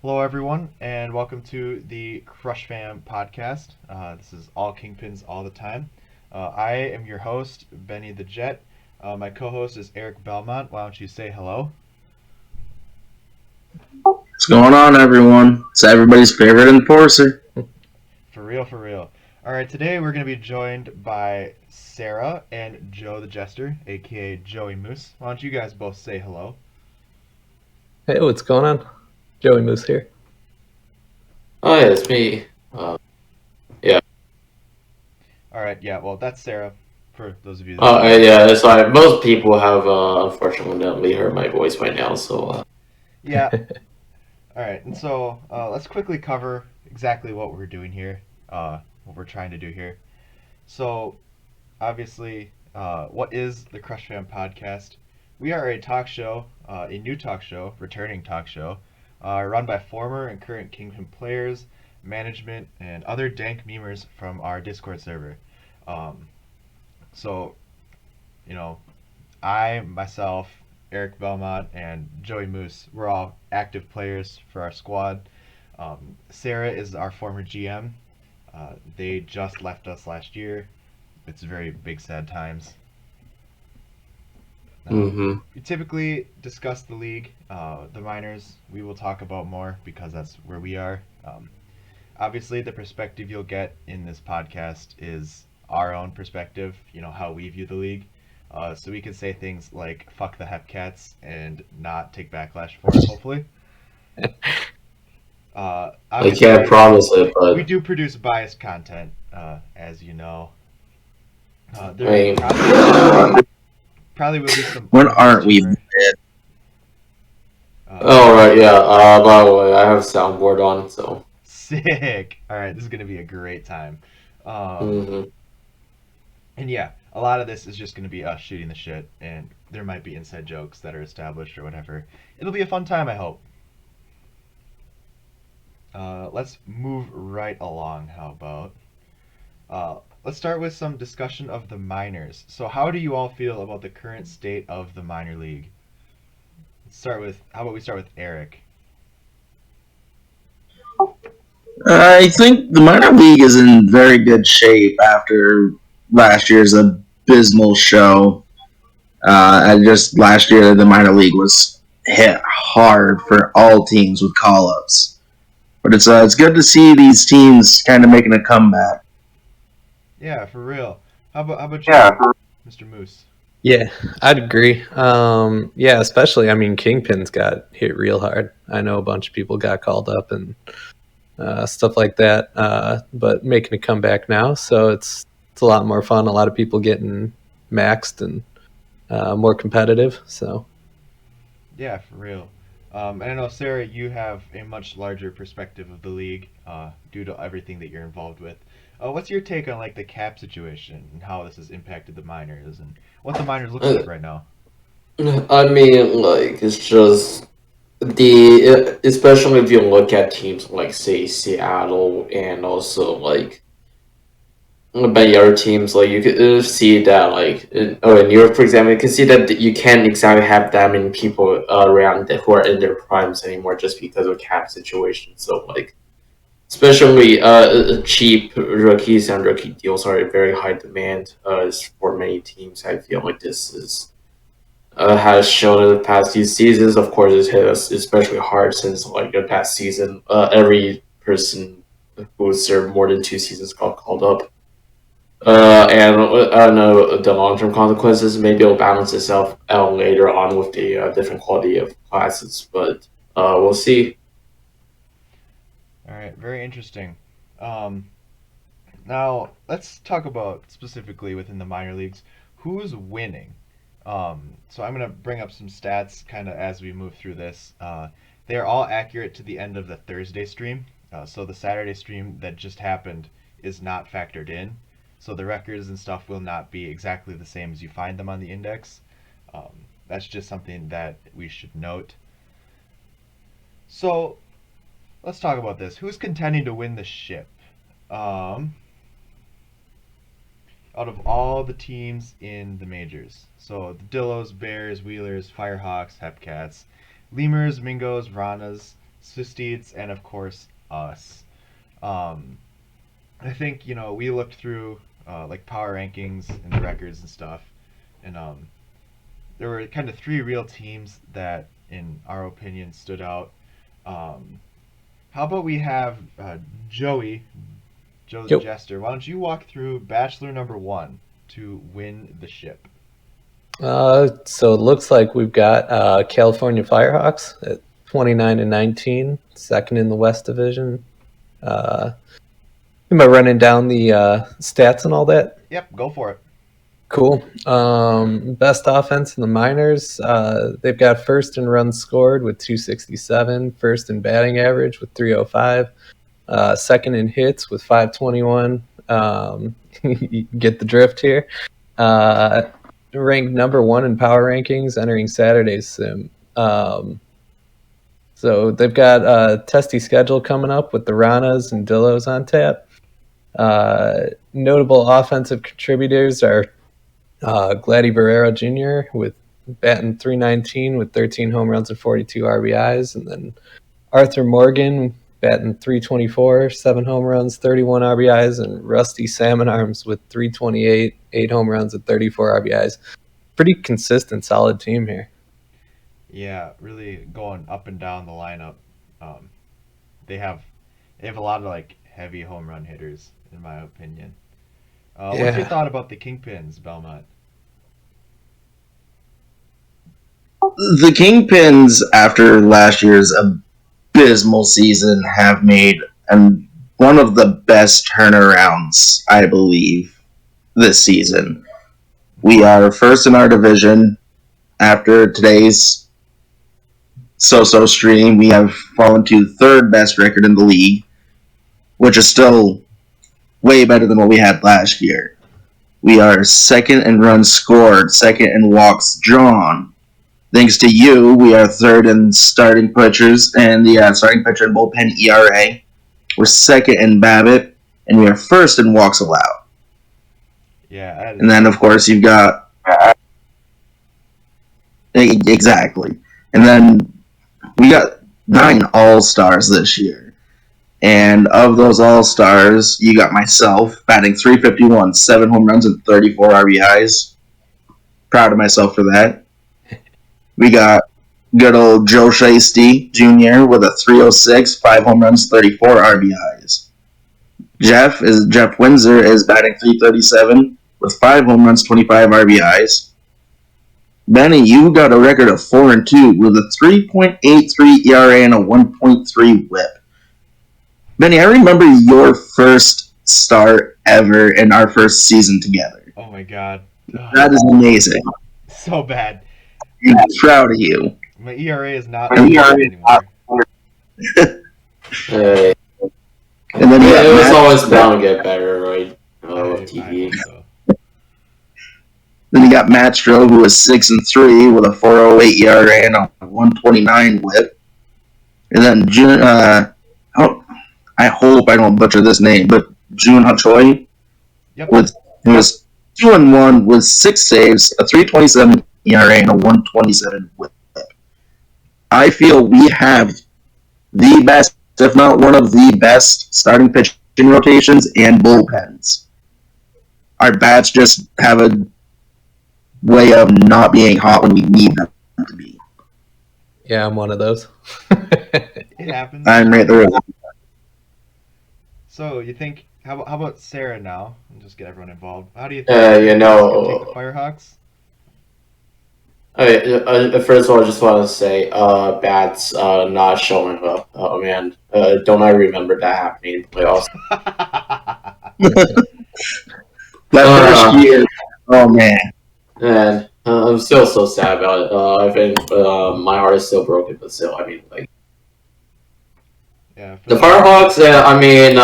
Hello, everyone, and welcome to the CrushFam Podcast. This is all Kingpins all the time. I am your host, Benny the Jet. My co-host is Eric Belmont. Why don't you say hello? What's going on, everyone? It's everybody's favorite enforcer. For real, for real. All right, today we're going to be joined by Sarah and Joe the Jester, aka Joey Moose. Why don't you guys both say hello? Hey, what's going on? Joey Moose here. Oh, yeah, it's me. Yeah. All right, yeah, well, that's Sarah, for those of you that Oh, yeah, it's like most people have, unfortunately heard my voice by now, so, Yeah. All right, and so let's quickly cover exactly what we're doing here, what we're trying to do here. So, obviously, what is the CrushFam Podcast? We are a talk show, a new talk show, returning talk show, run by former and current Kingpin players, management, and other dank memers from our Discord server. Um, so, you know, I, myself, Eric Belmont, and Joey Moose, we're all active players for our squad. Sarah is our former GM. They just left us last year. It's very big, sad times. We typically discuss the league, the minors. We will talk about more because that's where we are. Obviously, the perspective you'll get in this podcast is our own perspective, how we view the league. So we can say things like "fuck the Hepcats" and not take backlash for it. Hopefully, I obviously, can't promise it, but, we do produce biased content, as you know. I There mean, probably will be some. When aren't we? oh, right, yeah, by the way, I have soundboard on, so, Sick. All right, this is gonna be a great time. Um, hmm and yeah, a lot of this is just gonna be us shooting the shit, and there might be inside jokes that are established or whatever. It'll be a fun time, I hope. Let's move right along. How about? Let's start with some discussion of the minors. So, how do you all feel about the current state of the minor league? How about we start with Eric? I think the minor league is in very good shape after last year's abysmal show. And just last year, the minor league was hit hard for all teams with call-ups. But it's good to see these teams kind of making a comeback. Yeah, for real. How about you, Mr. Moose? Yeah, I'd agree. Yeah, especially, Kingpin's got hit real hard. I know a bunch of people got called up and stuff like that, but making a comeback now, so it's a lot more fun. A lot of people getting maxed and more competitive. So Yeah, for real. And I know, Sarah, you have a much larger perspective of the league due to everything that you're involved with. What's your take on like the cap situation and how this has impacted the minors and what the minors look like right now? I mean, like, it's just, especially if you look at teams like, say, Seattle, and also, like, by other teams, like you could see that, like in Europe, for example, you can see that you can't exactly have that many people around that who are in their primes anymore, just because of cap situation. So, like, especially cheap rookies and rookie deals are in very high demand for many teams. I feel like this is has shown in the past few seasons. Of course, it's hit us especially hard since, like, the past season. Every person who served more than 2 seasons got called up. And I don't know the long term consequences. Maybe it'll balance itself out later on with the different quality of classes, but we'll see. All right, very interesting. Um, Now let's talk about specifically within the minor leagues who's winning. So I'm gonna bring up some stats kind of as we move through this. They are all accurate to the end of the Thursday stream. So the Saturday stream that just happened is not factored in. So the records and stuff will not be exactly the same as you find them on the index. That's just something that we should note. So let's talk about this. Who's contending to win the ship? Um, Out of all the teams in the majors. So the Dillos, Bears, Wheelers, Firehawks, Hepcats, Lemurs, Mingos, Ranas, Swistites, and of course us. Um, I think we looked through like power rankings and the records and stuff, and there were kind of three real teams that, in our opinion, stood out. Um, how about we have Joey, Joe the Yep. Jester? Why don't you walk through Bachelor number one to win the ship? So it looks like we've got California Firehawks at 29-19, second in the West Division. Am I running down the stats and all that? Yep, go for it. Cool. Best offense in the minors. They've got first in runs scored with 267, first in batting average with 305, second in hits with 521. You get the drift here. Ranked number one in power rankings entering Saturday's sim. So they've got a testy schedule coming up with the Ranas and Dillos on tap. Notable offensive contributors are Gladdy Barrera Jr. with batting .319 with 13 home runs and 42 RBIs, and then Arthur Morgan batting .324, 7 home runs, 31 RBIs, and Rusty Salmon Arms with .328, 8 home runs and 34 RBIs. Pretty consistent, solid team here. Yeah, really going up and down the lineup. They have a lot of like heavy home run hitters, in my opinion. What's your Yeah. thought about the Kingpins, Belmont? The Kingpins, after last year's abysmal season, have made one of the best turnarounds, I believe, this season. We are first in our division. After today's so-so stream, we have fallen to third best record in the league, which is still way better than what we had last year. We are second in runs scored, second in walks drawn. Thanks to you, we are third in starting pitchers and the starting pitcher and bullpen ERA. We're second in BABIP, and we are first in walks allowed. Yeah, And then, of course, you've got exactly. And then we got 9 All-Stars this year. And of those All-Stars, you got myself batting .351, 7 home runs and 34 RBIs. Proud of myself for that. We got good old Joe Shiesty Jr. with a .306, 5 home runs, 34 RBIs. Jeff Windsor is batting .337 with 5 home runs, 25 RBIs. Benny, you got a record of 4-2 with a 3.83 ERA and a 1.3 WHIP. Benny, I remember your first start ever in our first season together. Oh my god. That is amazing. So bad. I'm proud of you. My ERA is not My ERA is anymore. And then you Yeah, got it was Matt, always bound to get better, right? With I TV. hope so. then you got Matt Stro, who was 6-3 with a 4.08 ERA and a 1.29 WHIP. And then I hope I don't butcher this name, but Jun Choi Yep. who was 2-1 with 6 saves, a 3.27 ERA and a 1.27 WHIP. I feel we have the best, if not one of the best, starting pitching rotations and bullpens. Our bats just have a way of not being hot when we need them to be. Yeah, I'm one of those. It happens. I'm right there. So you think how about Sarah now? And just get everyone involved. How do you think You take know, the Firehawks? first of all, I just want to say, bats not showing up. Oh man, don't I remember that happening in the playoffs? That first year, oh man. And I'm still so sad about it. I think my heart is still broken, but still, I mean, like Yeah. the Firehawks. I mean,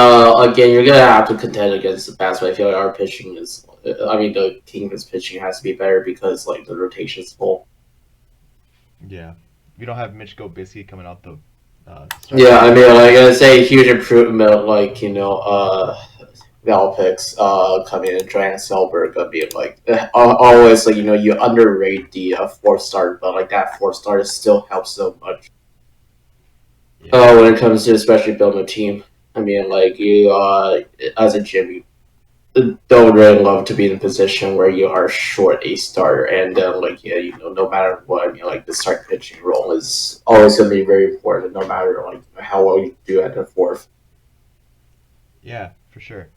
again, you're gonna have to contend against the bats, but I feel like our pitching is. I mean, the Kingpins pitching has to be better because like the rotation is full. Yeah. We don't have Mitch Gobisky coming out the. Yeah, I mean, like I say, huge improvement. Like Valpix coming in and trying to Selberg being like always like you underrate the 4-star, but like that 4-star still helps so much. Yeah. When it comes to especially building a team. I mean, like you, as a gym, you don't really love to be in a position where you are short a starter, and like yeah, no matter what, I mean, like the start pitching role is always going to be very important, no matter like how well you do at the fourth. Yeah, for sure.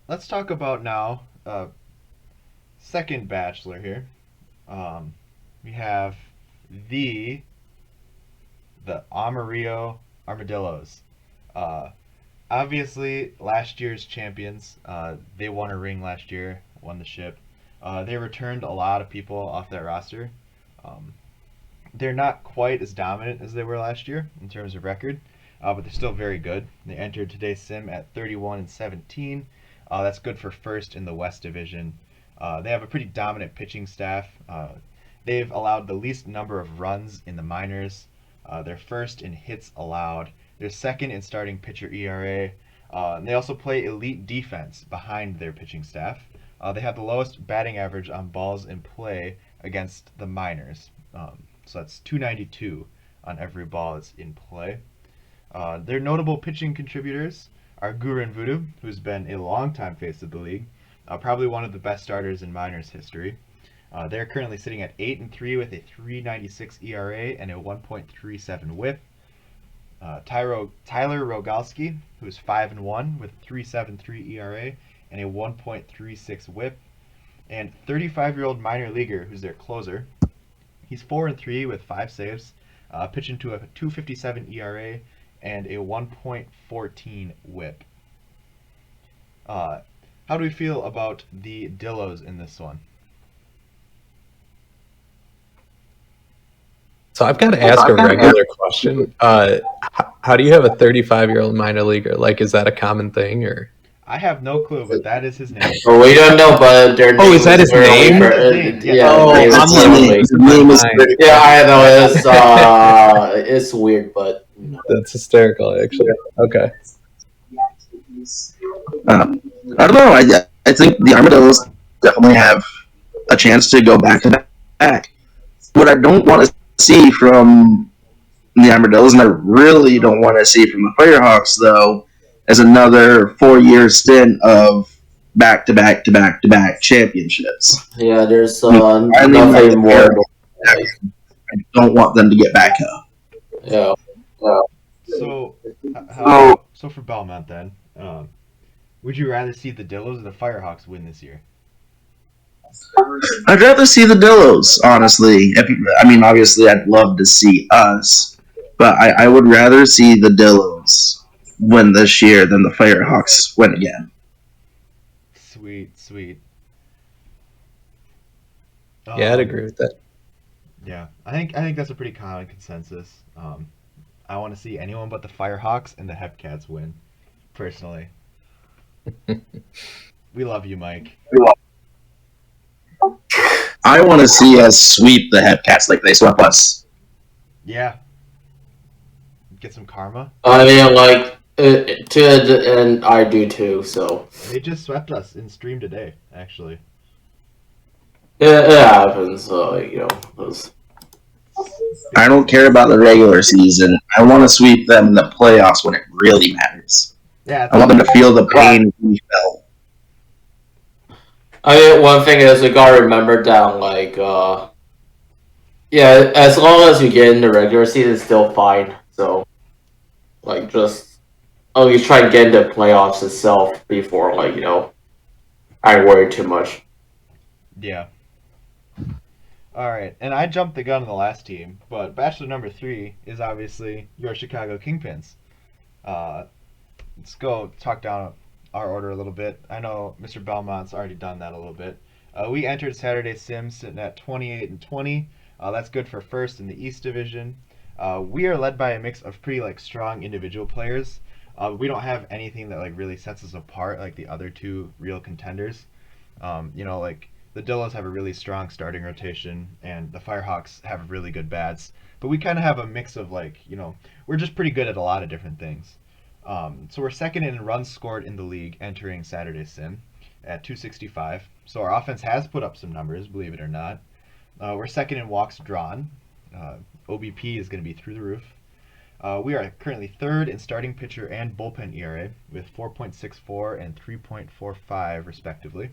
Let's talk about now second Bachelor here. Um, we have the the Amarillo Armadillos. Uh, Obviously, last year's champions. They won a ring last year, won the ship. They returned a lot of people off that roster. Um, they're not quite as dominant as they were last year in terms of record, but they're still very good. They entered today's sim at 31-17. That's good for first in the West Division. They have a pretty dominant pitching staff. They've allowed the least number of runs in the minors. They're first in hits allowed. They're second in starting pitcher ERA. And they also play elite defense behind their pitching staff. They have the lowest batting average on balls in play against the minors. So that's 292 on every ball that's in play. Their notable pitching contributors are Gurren Voodoo, who's been a longtime face of the league, probably one of the best starters in minors history. They're currently sitting at 8-3 with a 3.96 ERA and a 1.37 WHIP. Tyler Rogalski, who's 5-1 with 3.73 ERA and a 1.36 WHIP, and 35-year-old minor leaguer, who's their closer. He's 4-3 with 5 saves, pitching to a 2.57 ERA and a 1.14 WHIP. How do we feel about the Dillos in this one? So I've got to ask a regular question. How do you have a 35-year-old minor leaguer? Like, is that a common thing, or? I have no clue, but that is his name. Well, we don't know, but their Oh, is that his name? Yeah, Oh, name is I'm Stanley. like, Yeah, I know it's weird, but that's hysterical, actually. Okay. I don't know. I think the Armadillos definitely have a chance to go back to back. What I don't want to see from the Armadillos, and I really don't want to see from the Firehawks, though, is another 4-year stint of back-to-back championships. yeah, there's I nothing more. I don't want them to get back up. Yeah. So for Belmont then, would you rather see the Dillos or the Firehawks win this year? I'd rather see the Dillos, honestly. Obviously, I'd love to see us, but I would rather see the Dillos win this year than the Firehawks win again. Sweet. Yeah, I'd agree with that. Yeah, I think that's a pretty common consensus. I want to see anyone but the Firehawks and the Hepcats win, personally. We love you, Mike. I want to see us sweep the Hepcats like they swept us. Yeah. Get some karma. I mean, like, and I do too, so. They just swept us in stream today, actually. It happens, so, those. I don't care about the regular season. I want to sweep them in the playoffs when it really matters. Yeah, I want them to feel the pain we felt. I mean, one thing is, you gotta remember that, like, yeah, as long as you get in the regular season, it's still fine. So, like, just always try and get into playoffs itself before, like, I worry too much. Yeah. Alright, and I jumped the gun on the last team, but Bachelor number 3 is obviously your Chicago Kingpins. Let's go talk down our order a little bit. I know Mr. Belmont's already done that a little bit. We entered Saturday Sim sitting at 28-20. That's good for first in the East Division. We are led by a mix of pretty strong individual players. We don't have anything that really sets us apart like the other two real contenders. The Dillos have a really strong starting rotation, and the Firehawks have really good bats. But we kind of have a mix of we're just pretty good at a lot of different things. So we're second in runs scored in the league entering Saturday Sim at 265. So our offense has put up some numbers, believe it or not. We're second in walks drawn. OBP is going to be through the roof. We are currently third in starting pitcher and bullpen ERA with 4.64 and 3.45 respectively.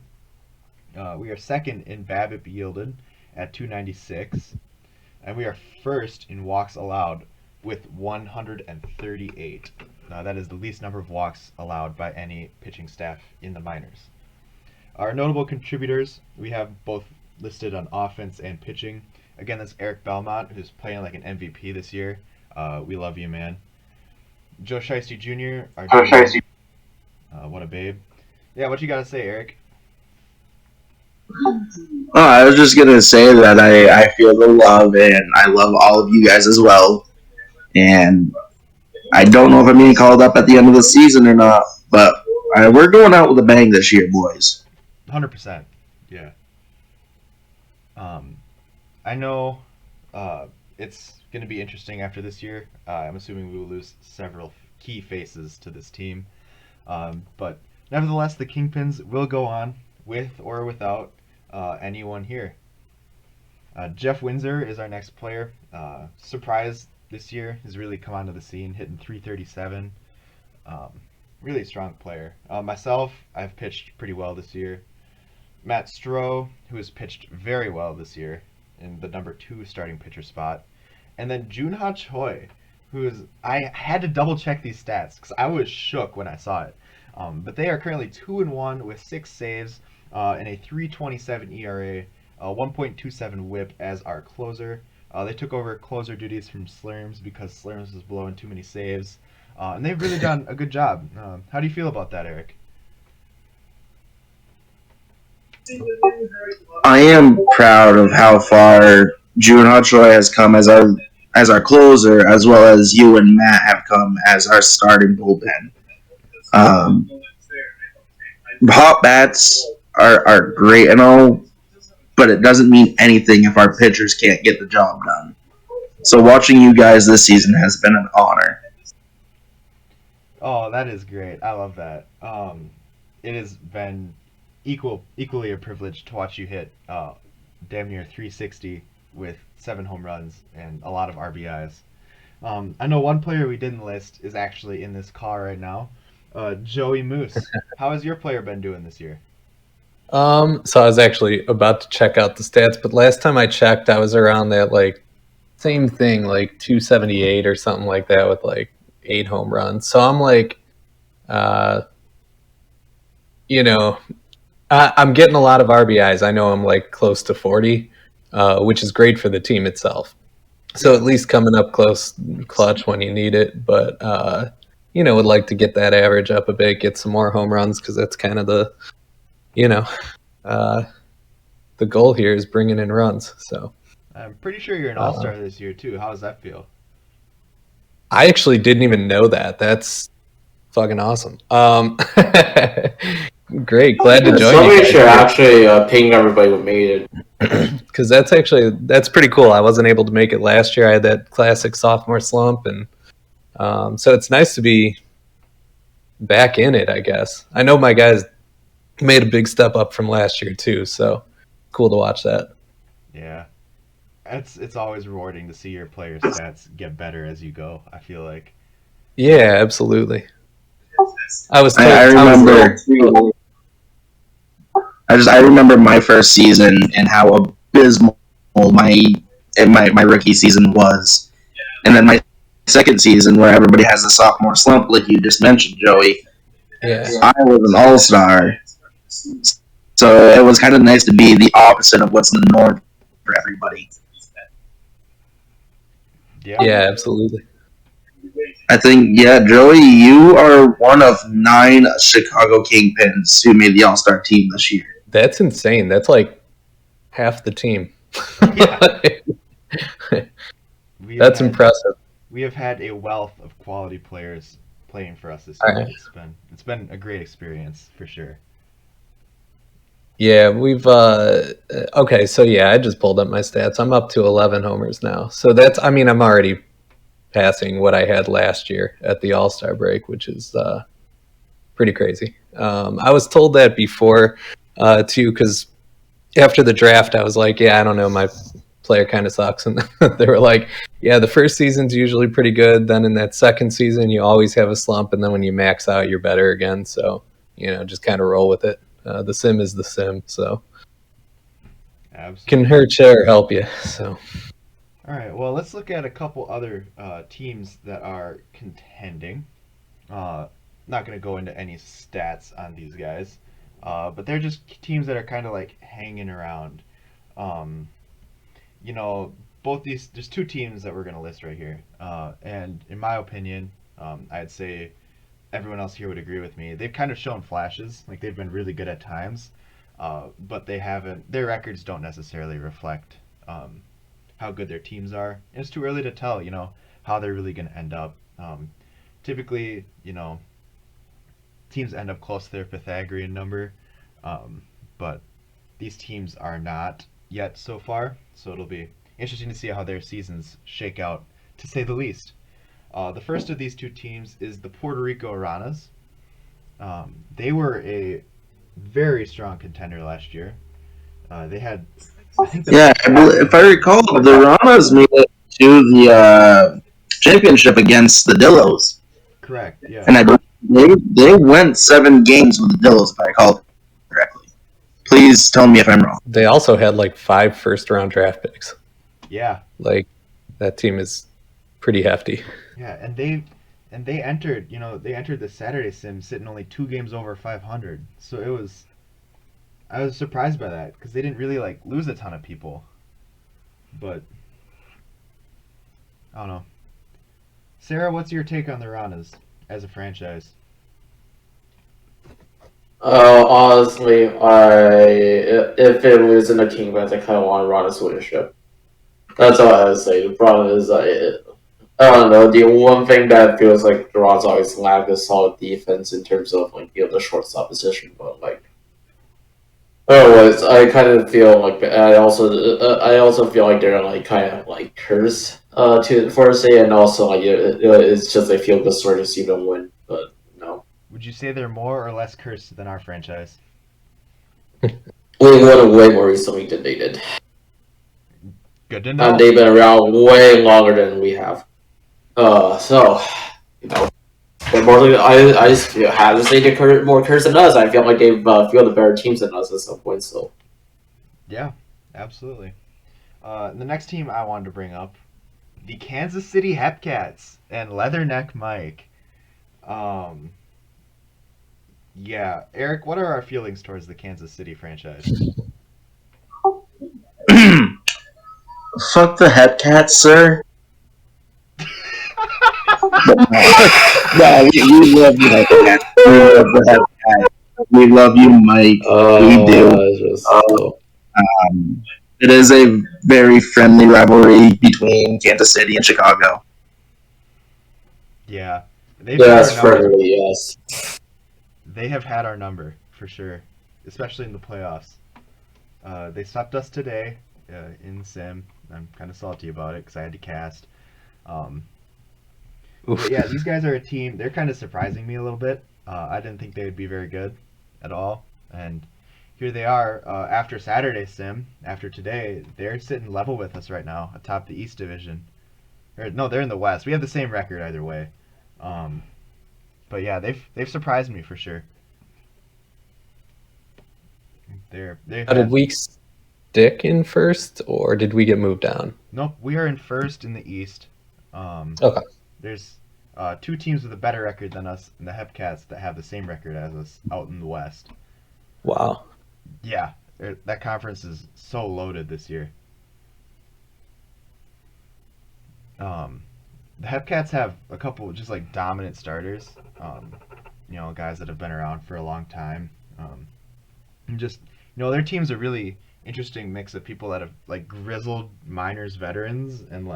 We are second in BABIP yielded at 296, and we are first in walks allowed with 138. That is the least number of walks allowed by any pitching staff in the minors. Our notable contributors, we have both listed on offense and pitching. Again, that's Eric Belmont, who's playing like an MVP this year. We love you, man. Joe Shiesty Jr., our junior, what a babe. Yeah, what you got to say, Eric? I was just gonna say that I feel the love, and I love all of you guys as well. And I don't know if I'm being called up at the end of the season or not, but we're going out with a bang this year, boys. 100%. Yeah. I know it's going to be interesting after this year. I'm assuming we will lose several key faces to this team. But nevertheless, the Kingpins will go on with or without anyone here. Jeff Windsor is our next player. Surprise this year has really come onto the scene, hitting 337. Really strong player. Myself, I've pitched pretty well this year. Matt Stro, who has pitched very well this year in the number 2 starting pitcher spot. And then Junha Choi, I had to double check these stats because I was shook when I saw it. But they are currently 2-1 with 6 saves and a 3.27 ERA, 1.27 WHIP as our closer. They took over closer duties from Slurms because Slurms was blowing too many saves. And they've really done a good job. How do you feel about that, Eric? I am proud of how far Junha Choi has come as our closer, as well as you and Matt have come as our starting bullpen. Hot bats are great and all, but it doesn't mean anything if our pitchers can't get the job done. So watching you guys this season has been an honor. Oh, that is great. I love that. It has been equally a privilege to watch you hit damn near 360 with 7 home runs and a lot of RBIs. I know one player we didn't list is actually in this call right now, Joey Moose. How has your player been doing this year? So I was actually about to check out the stats, but last time I checked, I was around that like same thing, like 278 or something like that with like 8 home runs. So I'm like, I'm getting a lot of RBIs. I know I'm like close to 40, which is great for the team itself. So at least coming up close, clutch when you need it. But, would like to get that average up a bit, get some more home runs because that's kind of the goal here is bringing in runs. So I'm pretty sure you're an all-star this year too. How does that feel? I actually didn't even know that. That's fucking awesome. Great, glad to join you. Somebody should actually ping everybody who made it. Because that's pretty cool. I wasn't able to make it last year. I had that classic sophomore slump, and so it's nice to be back in it, I guess. I know my guys made a big step up from last year too, so cool to watch that. Yeah. It's always rewarding to see your players' stats get better as you go, I feel like. Yeah, absolutely. I remember my first season and how abysmal my rookie season was. And then my second season where everybody has a sophomore slump like you just mentioned, Joey. Yeah. I was an all-star. So it was kind of nice to be the opposite of what's the norm for everybody. Yeah, absolutely. I think, Joey, you are one of 9 Chicago Kingpins who made the All-Star team this year. That's insane. That's like half the team. That's impressive. We have had a wealth of quality players playing for us this year. Right. It's been a great experience for sure. Yeah, we've okay, so I just pulled up my stats. I'm up to 11 homers now. So I'm already passing what I had last year at the All-Star break, which is pretty crazy. I was told that before too, because after the draft I was like, I don't know, my player kind of sucks, and they were like, yeah, the first season's usually pretty good. Then in that second season, you always have a slump, and then when you max out, you're better again. So just kind of roll with it. The sim is the sim, so Absolutely. can hurt you or help you. So All right. Well, let's look at a couple other teams that are contending. Not going to go into any stats on these guys, but they're just teams that are kind of like hanging around. Um, both these, there's two teams that we're going to list right here. And in my opinion, I'd say everyone else here would agree with me. They've kind of shown flashes, like they've been really good at times, but they haven't, their records don't necessarily reflect how good their teams are. And it's too early to tell, how they're really going to end up. Typically, teams end up close to their Pythagorean number, but these teams are not yet so far, so it'll be interesting to see how their seasons shake out, to say the least. The first of these two teams is the Puerto Rico Ranas. They were a very strong contender last year. They had, I think, if I recall, the Ramas made it to the championship against the Dillos, correct, yeah. and I believe they went 7 games with the Dillos, if I recall correctly. Please tell me if I'm wrong. they also had like 5 first-round draft picks. Yeah, Like that team is pretty hefty. yeah, and they entered, they entered the Saturday Sim sitting only 2 games over 500. So I was surprised by that because they didn't really like lose a ton of people. But I don't know. Sarah, what's your take on the Ranas as a franchise? Honestly, if it was in the Kingpins, I kind of want Ronda's leadership. That's all I would say. The problem is, I don't know. The one thing that feels like the Rons always lack is solid defense in terms of the shortstop position. But otherwise, I kind of feel like I also feel like they're kind of cursed for say, and also it's just a feel good story to see them win. But no. Would you say they're more or less cursed than our franchise? We won way more recently than they did. Good to know. And they've been around way longer than we have. So, they're more I just have to say they're more cursed than us. I feel like they've fielded better teams than us at some point, so. Yeah, absolutely. The next team I wanted to bring up, the Kansas City Hepcats and Leatherneck Mike. Yeah, Eric, what are our feelings towards the Kansas City franchise? Fuck the Hepcats, sir. No, we love you, Hepcats. We love the Hepcats. We love you, Mike. We do. It is a very friendly rivalry between Kansas City and Chicago. Yeah. Yes, friendly, yes. They have had our number, for sure. Especially in the playoffs. They swept us today in Sim. I'm kind of salty about it because I had to cast. But yeah, these guys are a team. They're kind of surprising me a little bit. I didn't think they would be very good at all. And here they are after Saturday Sim, after today. They're sitting level with us right now atop the East Division. No, they're in the West. We have the same record either way. But yeah, they've surprised me for sure. Did we stick in first, or did we get moved down? Nope, we are in first in the East. Okay. There's 2 teams with a better record than us, and the Hepcats that have the same record as us out in the West. Wow. Yeah, that conference is so loaded this year. The Hepcats have a couple just dominant starters. Guys that have been around for a long time. And just their team's a really interesting mix of people that have grizzled minors veterans and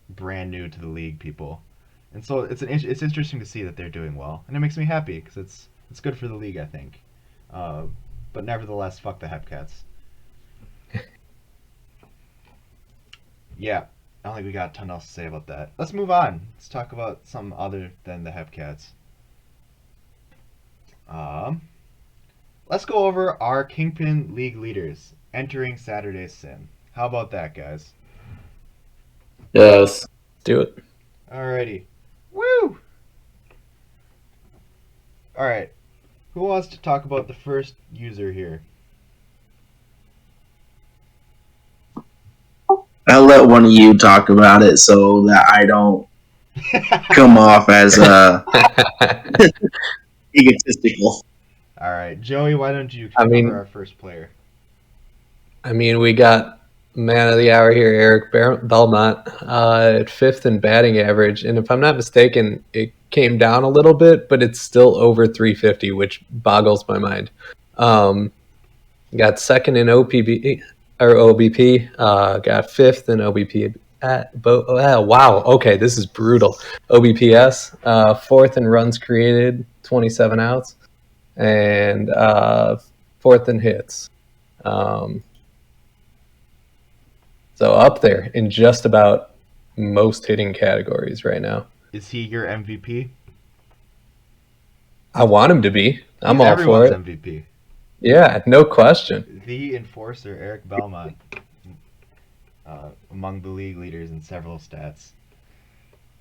brand new to the league people. And so it's interesting to see that they're doing well, and it makes me happy because it's good for the league, I think. But nevertheless, fuck the Hepcats. Yeah, I don't think we got a ton else to say about that. Let's move on. Let's talk about something other than the Hepcats. Let's go over our Kingpin League leaders entering Saturday's Sim. How about that, guys? Yes. Do it. Alrighty. Woo! Alright. Who wants to talk about the first user here? I'll let one of you talk about it so that I don't come off as egotistical. Alright, Joey, why don't you I cover mean- our first player? We got man of the hour here, Eric Belmont, at 5th in batting average. And if I'm not mistaken, it came down a little bit, but it's still over 350, which boggles my mind. Got 2nd in OBP, got 5th in OBP. Wow, okay, this is brutal. OBPS, 4th in runs created, 27 outs, and 4th in hits. So up there in just about most hitting categories right now. Is he your MVP? I want him to be. I'm He's all for everyone's it. MVP. Yeah, no question. The enforcer, Eric Belmont, among the league leaders in several stats.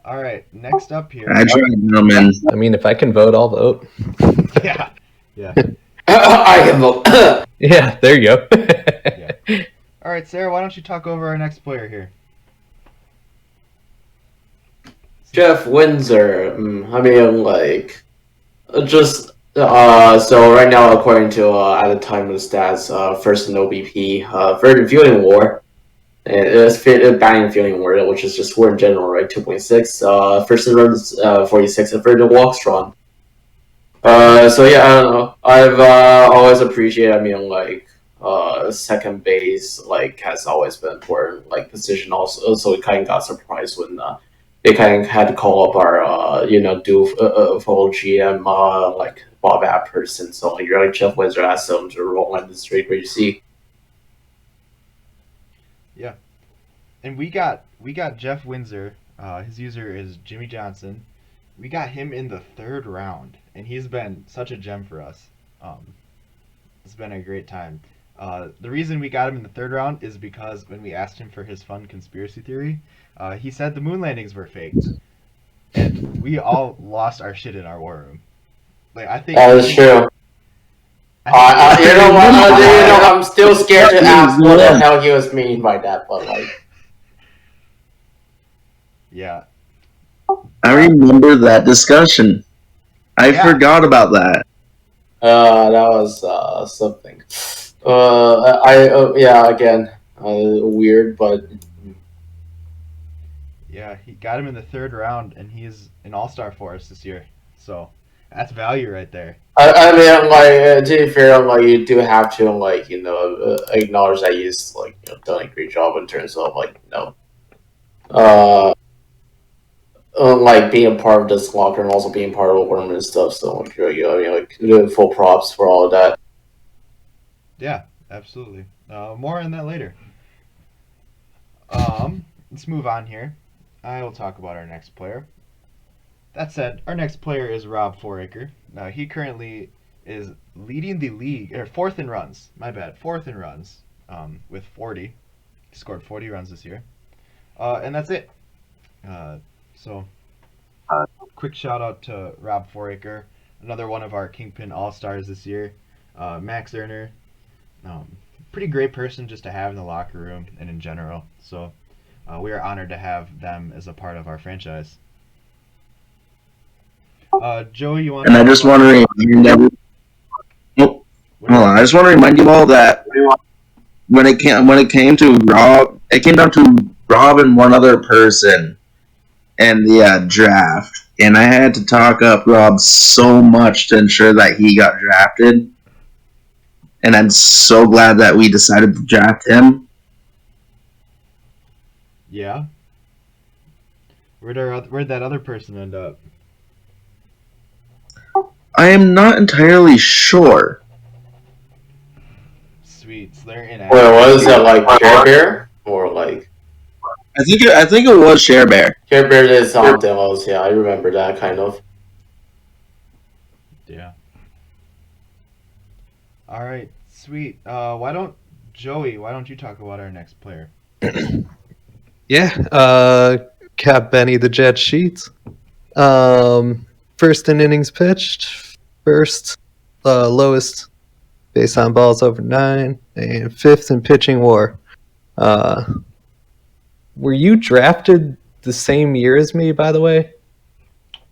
Alright, next up here. I tried, gentlemen. I mean, if I can vote, I'll vote. Yeah. Yeah. I can vote. Yeah, there you go. Yeah. Alright, Sarah, why don't you talk over our next player here? Jeff Windsor. So right now, according to at the time of the stats, first in OBP, third in fielding WAR, and it's batting and fielding WAR, which is just WAR in general, right? 2.6. First in runs, 46, and third in walks drawn. So yeah, I don't know. I've always appreciated. Second base has always been important position. Also, so we kind of got surprised when they kind of had to call up our full GM Bob Apperson. So you're Jeff Windsor asked them to roll in this trade where you see. Yeah. And we got Jeff Windsor. His user is Jimmy Johnson. We got him in the 3rd round, and he's been such a gem for us. It's been a great time. The reason we got him in the 3rd round is because when we asked him for his fun conspiracy theory, he said the moon landings were faked, and we all lost our shit in our war room. I think That's true. I'm still scared to ask what the hell he was meaning by that, but yeah. I remember that discussion. I forgot about that. that was something. Weird, but Yeah, he got him in the 3rd round, and he's an all-star for us this year. So that's value right there. to be fair, you do have to acknowledge that he's done a great job in terms of being a part of this locker and also being part of the tournament and stuff. So full props for all of that. Yeah, absolutely. More on that later. Let's move on here. I will talk about our next player. That said, our next player is Rob Fouraker. He currently is leading the league, or 4th in runs. My bad, 4th in runs, with 40. He scored 40 runs this year. And that's it. So, quick shout out to Rob Fouraker, another one of our Kingpin All-Stars this year. Max earner. Pretty great person just to have in the locker room and in general. So, we are honored to have them as a part of our franchise. Joey, you want? And I just want to remind everyone. Hold on, I just want to remind you all that when it came to Rob, it came down to Rob and one other person in the draft, and I had to talk up Rob so much to ensure that he got drafted. And I'm so glad that we decided to draft him. Yeah. Where'd that other person end up? I am not entirely sure. Sweet. So they're in. Wait, was that Care Bear or I think it was Share Bear. Care Bear is on demos? Yeah, I remember that kind of. Yeah. All right. Sweet. Why don't you talk about our next player? Yeah. got Benny the Jet Sheets. First in innings pitched, first lowest base on balls over 9, and fifth in pitching WAR. Were you drafted the same year as me, by the way?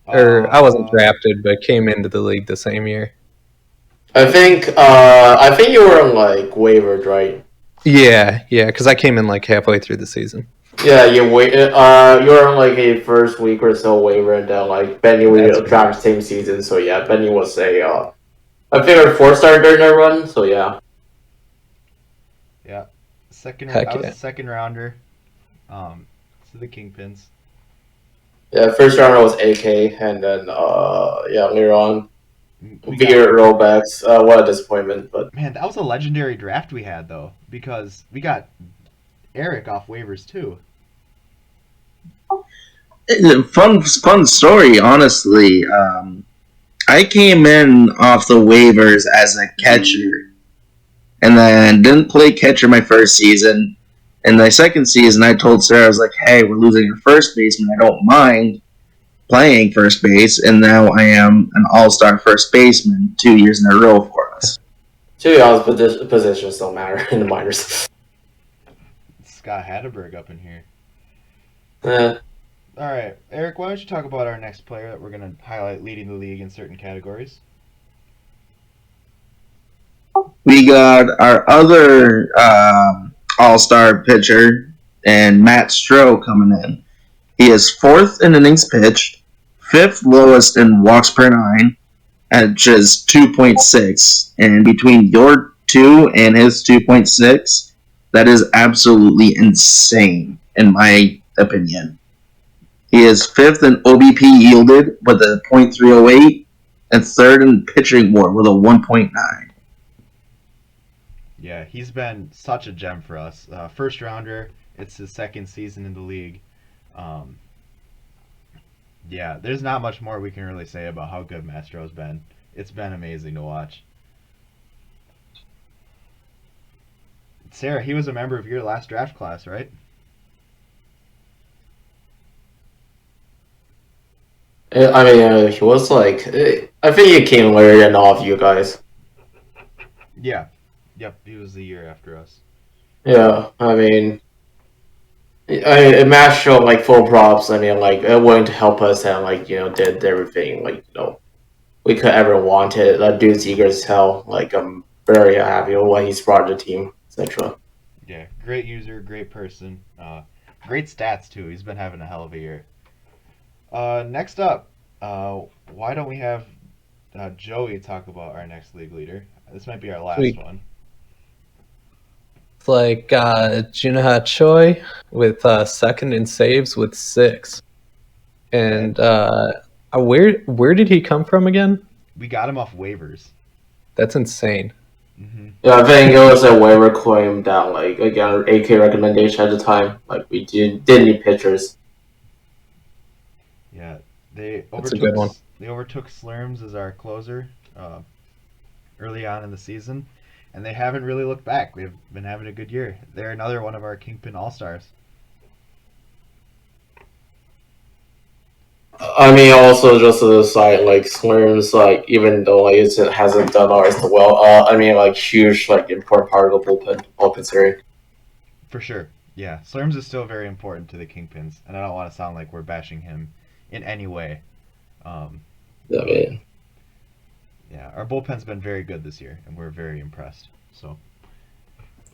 Or I wasn't drafted, but came into the league the same year. I think you were on like waivers, right? Yeah, because I came in like halfway through the season. Yeah, you were on like a first week or so waiver, and then like Benny we drafted same season. So yeah, Benny was I think a 4-star during that run. So yeah. Yeah, Heck I was yeah. a second rounder. To the Kingpins. Yeah, first rounder was AK, and then later on, bigger rollbacks. What a disappointment! But man, that was a legendary draft we had though, because we got Eric off waivers too. Fun story, honestly. I came in off the waivers as a catcher, and then didn't play catcher my first season. In my second season, I told Sarah, I was like, hey, we're losing your first baseman. I don't mind playing first base, and now I am an all-star first baseman 2 years in a row for us. To be honest, positions don't matter in the minors. Scott Hatterberg up in here. Yeah. All right, Eric, why don't you talk about our next player that we're going to highlight leading the league in certain categories? We got our other all-star pitcher, and Matt Stro coming in. He is 4th in innings pitched, 5th lowest in walks per 9, at just 2.6. And between your 2 and his 2.6, that is absolutely insane, in my opinion. He is 5th in OBP yielded with a .308, and 3rd in pitching WAR with a 1.9. Yeah, he's been such a gem for us. First rounder, it's his second season in the league. Yeah, there's not much more we can really say about how good Mastro's been. It's been amazing to watch. Sarah, he was a member of your last draft class, right? I mean, he was like, I think he came later than all of you guys. Yeah. Yep, he was the year after us. Yeah, I mean, Matt showed like full props. I mean, like willing to help us and like did everything like we could ever wanted. That dude's eager as hell. Like I'm very happy with what he's brought to the team, etc. Yeah, great user, great person, great stats too. He's been having a hell of a year. Next up, why don't we have Joey talk about our next league leader? This might be our last one. It's like Junaha Choi with 2nd in saves with 6. And where did he come from again? We got him off waivers. That's insane. Mm-hmm. Yeah, I think it was a waiver claim that like again AK recommendation at the time. Like we did need pitchers. Yeah, they That's a good one. They overtook Slurms as our closer early on in the season, and they haven't really looked back. They've been having a good year. They're another one of our Kingpin All-Stars. I mean, also just as a side, like Slurms, like even though like it hasn't done always well, I mean, like huge, like important part of the bullpen, all considering. For sure, yeah. Slurms is still very important to the Kingpins, and I don't want to sound like we're bashing him in any way. Yeah, man. Yeah, our bullpen's been very good this year, and we're very impressed. So,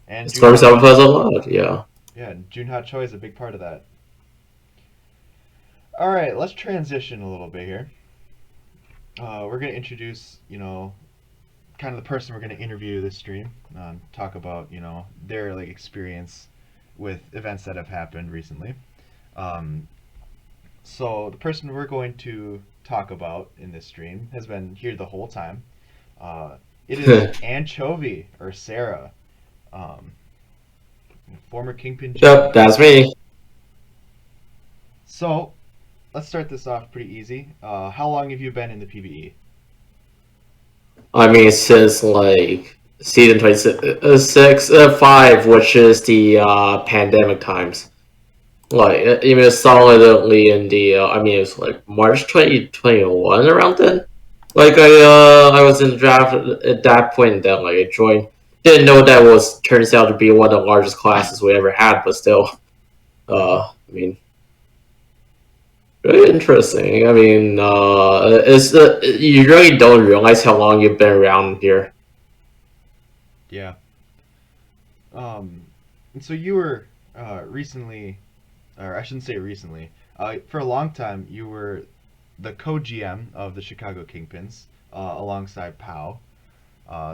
and Slurms help us a lot, yeah. Yeah, and Junha Choi is a big part of that. All right, let's transition a little bit here. We're going to introduce, kind of the person we're going to interview this stream, talk about, their like experience with events that have happened recently. So the person we're going to talk about in this stream has been here the whole time. It is Anchovy, or Sarah, former Kingpin. Yep, that's me. So, let's start this off pretty easy. How long have you been in the PBE? I mean, since like season 26, 5, which is the pandemic times. like even solidly in the I mean it's like March 2021 around then. Like I was in the draft at that point, and then like I joined. Didn't know that was turns out to be one of the largest classes we ever had, but still, I mean, really interesting. I mean, it's you really don't realize how long you've been around here. Yeah. And so you were recently, or I shouldn't say recently, for a long time you were the co-GM of the Chicago Kingpins alongside Pow.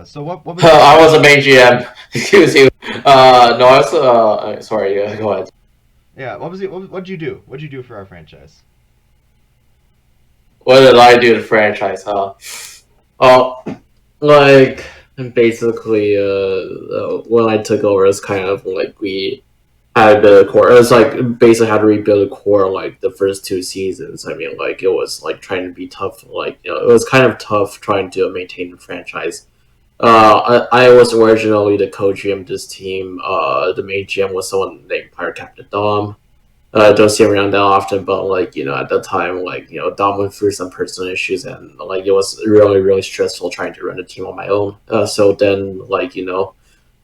So what was I was a main GM. Excuse you. No, I was. Sorry. Go ahead. yeah, what was it? What'd you do? What'd you do for our franchise? What did I do to the franchise? Huh? Oh, like basically, when I took over, it's kind of like we had a bit of core. It was like basically had to rebuild a core like the first 2 seasons. I mean, like it was like trying to be tough. Like it was kind of tough trying to maintain the franchise. I was originally the co-GM of this team. The main GM was someone named Pirate Captain Dom. Don't see him around that often, but like at that time, like Dom went through some personal issues, and like it was really really stressful trying to run a team on my own. So then like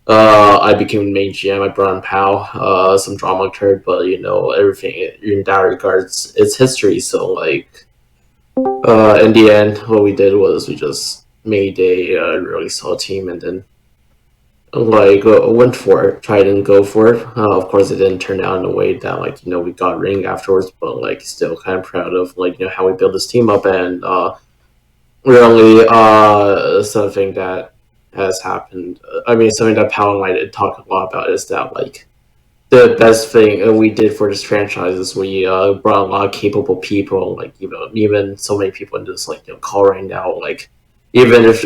I became main GM. I brought in Pow. Some drama occurred, but everything in that regards, it's history. So like in the end, what we did was we just made a really solid team, and then like went for it, tried and go for it. Of course, it didn't turn out in a way that like we got ring afterwards, but like still kind of proud of like how we built this team up, and really something that has happened. I mean, something that Pal and I did talk a lot about is that like the best thing we did for this franchise is we brought a lot of capable people, like even so many people in this like call right now, like even if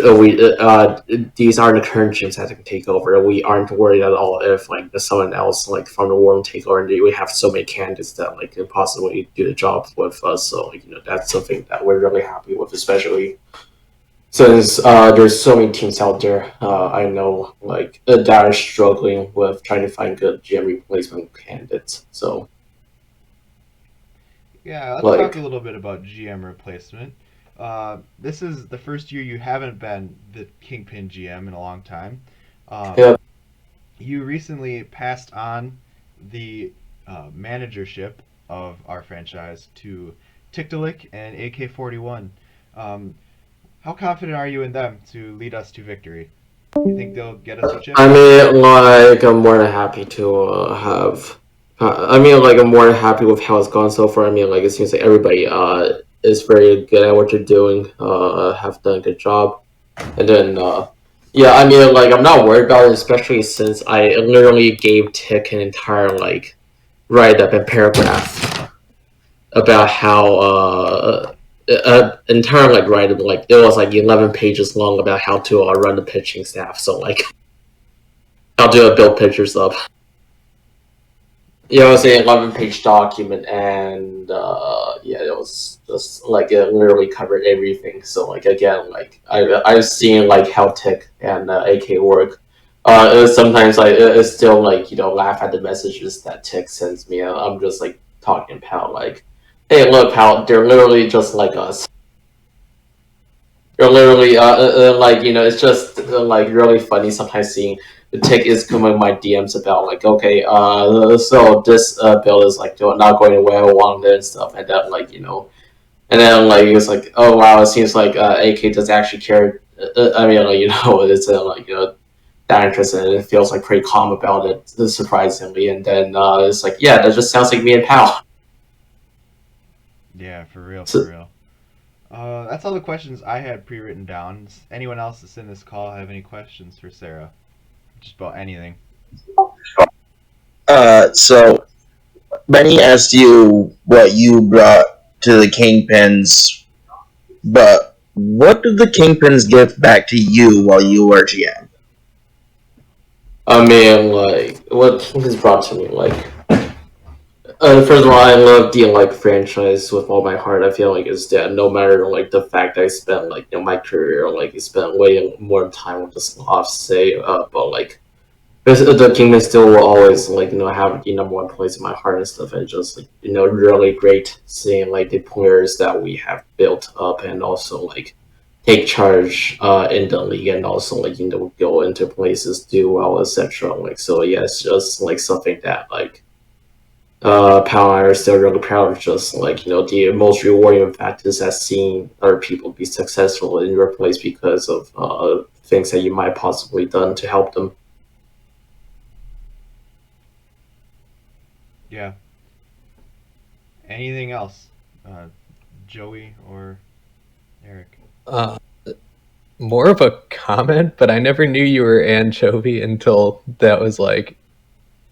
these are the current gyms that can take over, we aren't worried at all if like someone else like from the world take over. And we have so many candidates that like can possibly do the job with us. So like that's something that we're really happy with, especially since there's so many teams out there. I know like that are struggling with trying to find good GM replacement candidates. So Yeah, let's like talk a little bit about GM replacement. This is the first year you haven't been the Kingpin GM in a long time. yeah, You recently passed on the managership of our franchise to Tiktaalik and AK-41. How confident are you in them to lead us to victory? You think they'll get us a chip? I mean like I'm more than happy to have. I mean, like I'm more than happy with how it's gone so far. I mean, like it seems like everybody is very good at what they're doing. Have done a good job, and then yeah, I mean, like I'm not worried about it, especially since I literally gave Tick an entire like write up and paragraph about how entire like write up, like it was like 11 pages long about how to run the pitching staff. So like how to build pitchers up. Yeah, it was an 11-page document, and yeah, it was just like it literally covered everything. So like again, like I've seen like how Tick and AK work. Sometimes I still like laugh at the messages that Tick sends me. I'm just like talking about like, hey, look, how they're literally just like us. They're literally like it's just like really funny sometimes seeing the Tick is coming my DMs about like, okay, so this build is like not going the way I wanted and stuff, and then like and then like it's like, oh wow, it seems like AK does actually care. I mean, like it's like that interested, and it feels like pretty calm about it, surprisingly. And then it's like, yeah, that just sounds like me and Pal. Yeah, for real, So, for real. That's all the questions I had pre-written down. Does anyone else that's in this call have any questions for Sarah? Just about anything. So Benny asked you what you brought to the Kingpins, but what did the Kingpins give back to you while you were GM? I mean, like what Kingpin's brought to me, like. First of all, I love the like franchise with all my heart. I feel like it's that no matter like the fact I spent like my career like I spent way more time with the Slavs say, but like Because the Kingpin still will always have the number one place in my heart and stuff, and just really great seeing the players that we have built up and also take charge in the league and also go into places, do well, etc. So yeah, it's just something that Pal and I are still really proud of. Just the most rewarding fact is that seeing other people be successful in your place because of things that you might possibly done to help them. Yeah. Anything else, Joey or Eric? More of a comment, but I never knew you were anchovy until after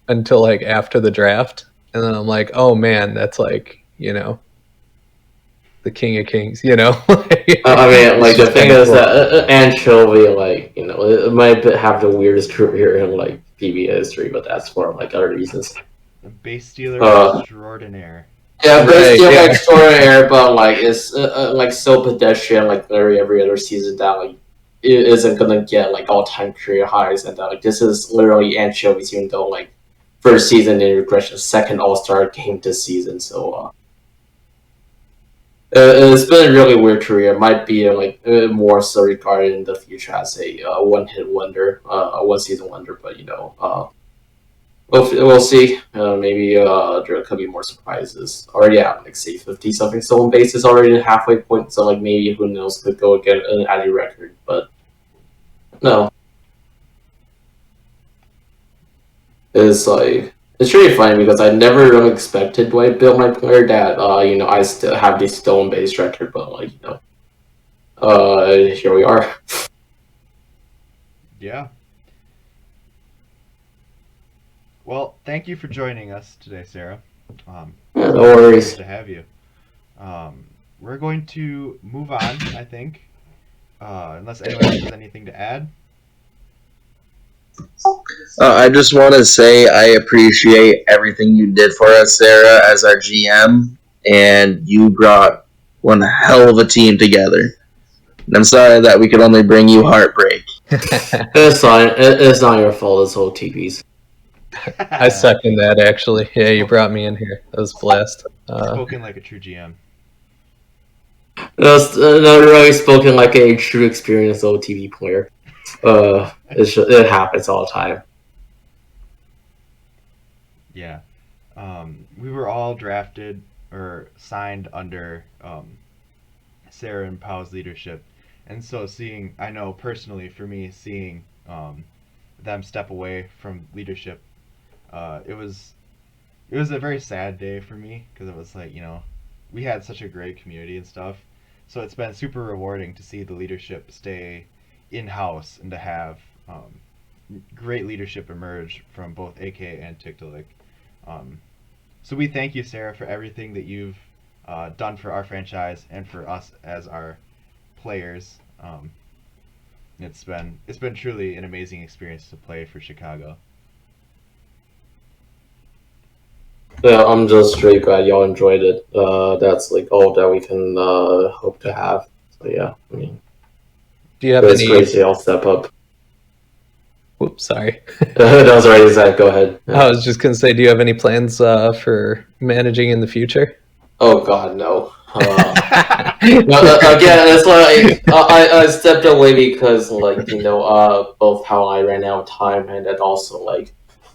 the draft, and then I'm like, oh man, that's the King of Kings, I mean, the thing is that anchovy, it might have the weirdest career in PBA history, but that's for other reasons. The base stealer extraordinaire. Yeah, base stealer extraordinaire, but it's so pedestrian, literally every other season that it isn't gonna get all-time career highs, and that this is literally anchovies, even though first season in regression, second All-Star game this season, so it's been a really weird career. It might be more so regarded in the future as a one-hit wonder, a one-season wonder, but we'll see. Maybe there could be more surprises. Already at say 50-something stolen bases already in halfway point, so maybe who knows, could go get an Addy record, but no. It's really funny because I never really expected when I built my player that I still have the stolen base record, but here we are. Yeah. Well, thank you for joining us today, Sarah. No worries. To have you. We're going to move on, I think, unless anyone has anything to add. I just want to say I appreciate everything you did for us, Sarah, as our GM, and you brought one hell of a team together. And I'm sorry that we could only bring you heartbreak. It's not your fault, it's whole TVs. I second that, actually. Yeah, you brought me in here. That was a blast. Spoken like a true GM. That's not really spoken like a true experienced OTV player. It happens all the time. Yeah. We were all drafted or signed under Sarah and Pow's leadership. And so I know personally for me, seeing them step away from leadership, it was a very sad day for me because it was we had such a great community and stuff. So it's been super rewarding to see the leadership stay in-house and to have great leadership emerge from both AK and Tiktaalik. So we thank you, Sarah, for everything that you've done for our franchise and for us as our players. It's been truly an amazing experience to play for Chicago. Yeah, I'm just really glad y'all enjoyed it. That's all that we can hope to have. So yeah, I mean, do you have it's crazy. I'll step up. Whoops, sorry. That was already Zach. Go ahead. I was just gonna say, do you have any plans for managing in the future? Oh God, no. Again, it's I stepped away because both how I ran out of time and then also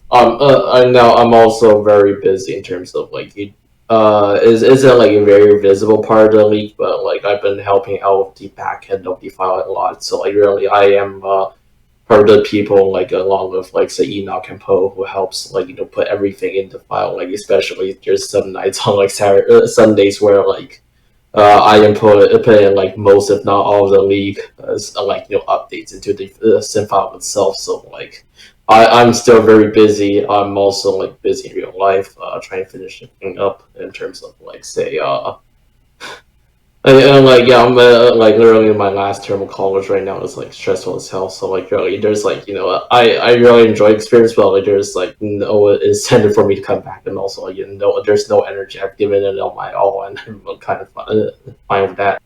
I'm also very busy in terms of it isn't a very visible part of the league, but I've been helping out with the back end of the file a lot, so really I am part of the people along with say Enoch and Poe who helps put everything in the file, especially there's some nights on Sundays where I am putting most if not all of the league updates into the sim file itself, so I'm still very busy. I'm also busy in real life, trying to finish things up in terms of say I'm literally in my last term of college right now. It's stressful as hell. So really, there's I really enjoy experience, but there's no incentive for me to come back, and also there's no energy. I've given it all my all, and I'm kind of fine with that.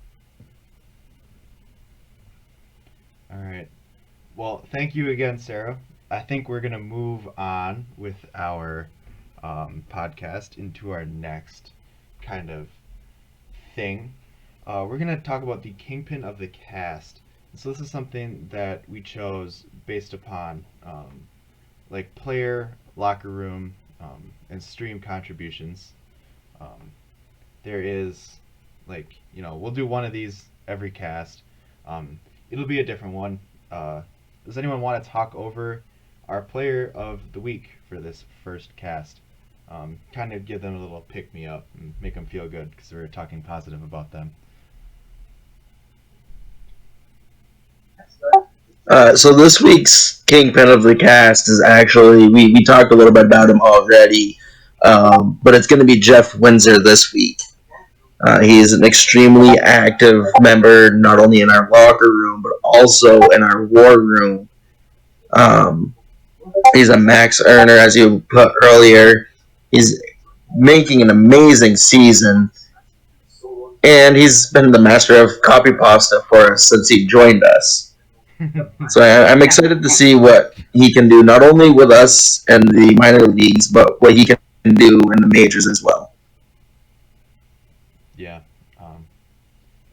All right. Well, thank you again, Sarah. I think we're gonna move on with our podcast into our next kind of thing. We're gonna talk about the Kingpin of the cast. So this is something that we chose based upon like player, locker room, and stream contributions. Um, there is like we'll do one of these every cast. It'll be a different one. Does anyone want to talk over our player of the week for this first cast? Kind of give them a little pick me up and make them feel good because we're talking positive about them. So this week's Kingpin of the cast is actually we talked a little bit about him already, but it's going to be Jeff Windsor this week. He's an extremely active member, not only in our locker room but also in our war room. Um, he's a max earner, as you put earlier. He's making an amazing season, and he's been the master of copy pasta for us since he joined us. So I'm excited to see what he can do, not only with us and the minor leagues, but what he can do in the majors as well. Yeah.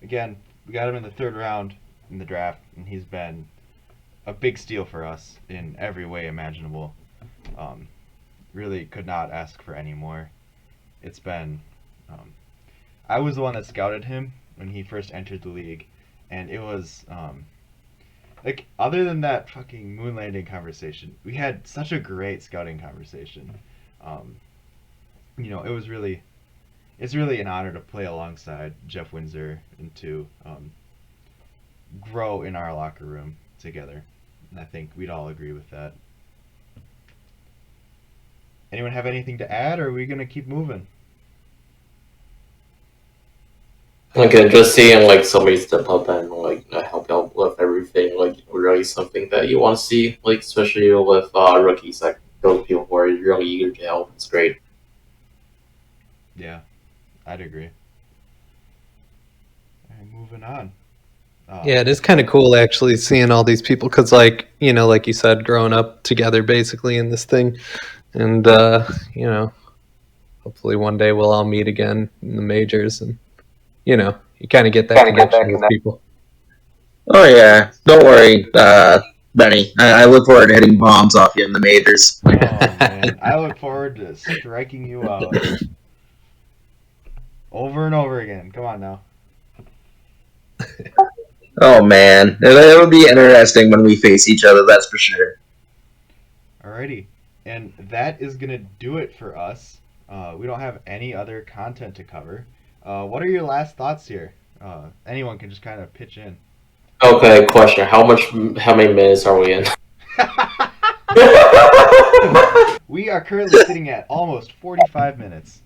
Again, we got him in the third round in the draft, and he's been a big steal for us in every way imaginable. Really could not ask for any more. It's been. I was the one that scouted him when he first entered the league, and it was. Like, other than that fucking moon landing conversation, we had such a great scouting conversation. It was really. It's really an honor to play alongside Jeff Windsor and to grow in our locker room together. And I think we'd all agree with that. Anyone have anything to add, or are we going to keep moving? Okay, just seeing like somebody step up and like help out with everything, like really something that you want to see, like especially with rookies, like those people who are really eager to help. It's great. Yeah, I'd agree. All right, moving on. Yeah, it is kind of cool actually seeing all these people because, like you said, growing up together basically in this thing, and hopefully one day we'll all meet again in the majors, and you kind of get that connection with people. Oh yeah, don't worry, Benny. I look forward to hitting bombs off you in the majors. Oh man, I look forward to striking you out over and over again. Come on now. Oh man, it'll be interesting when we face each other. That's for sure. Alrighty, and that is gonna do it for us. We don't have any other content to cover. What are your last thoughts here? Anyone can just kind of pitch in. Okay, question: how many minutes are we in? We are currently sitting at almost 45 minutes.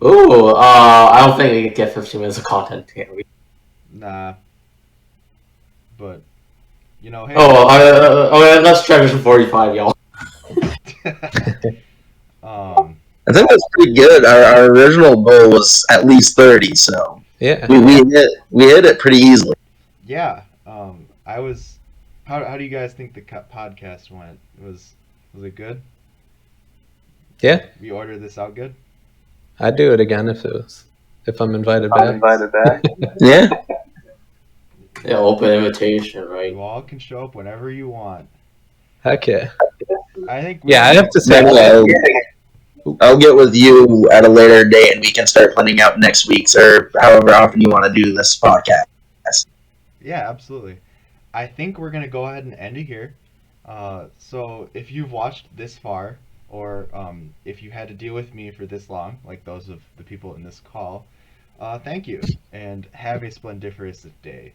Ooh, I don't think we could get 15 minutes of content. Can we? Nah, but hey. Okay, let's try this for 45, y'all. I think that's pretty good. Our original goal was at least 30, so Yeah, we hit it pretty easily. Yeah. I was. How do you guys think the podcast went? Was it good? yeah. We ordered this out good. I'd do it again if I'm invited back. Yeah. Yeah, open invitation, right? You all can show up whenever you want. Heck yeah. I think. I have to say. I'll get with you at a later date and we can start planning out next week's or however often you want to do this podcast. Yeah, absolutely. I think we're gonna go ahead and end it here. So if you've watched this far, or if you had to deal with me for this long, like those of the people in this call, thank you, and have a splendiferous day.